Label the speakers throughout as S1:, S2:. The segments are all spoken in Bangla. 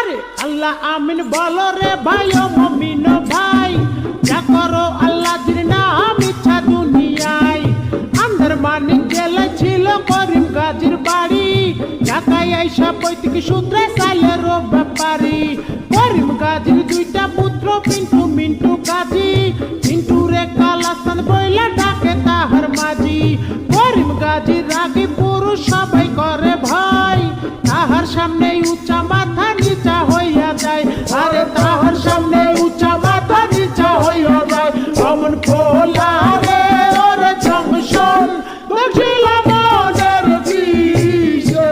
S1: আরে আল্লাহ আমিন বলো রে ভাই ও মুমিন ভাই, যা করো আল্লাহ জির নাম ইচ্ছা দুনিয়ায়। আন্দারমানিক জেলায় ছিল করিম গাজীর বাড়ি, ঢাকায় আইসা পৈতৃক সূত্রে সাইলের ব্যাপারী। করিম গাজীর দুইটা পুত্র পিন্টু মিন্টু গাজী, মিন্টু রে কালাস্তান বইলা ডাকে তাহার মাঝি। করিম গাজীর রাগী পুরুষ সবাই করে ভয়, তাহার সামনে উঁচা মাথা নিচা হইয়া যায়। আরে তাহার সামনে উঁচা মাথা নিচা হইয়া যায়। অমন খোলা রে ওর জংশন দেখিল মনের বিষে।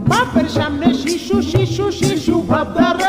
S1: বাপের সামনে শিশু শিশু শিশু ভাবদার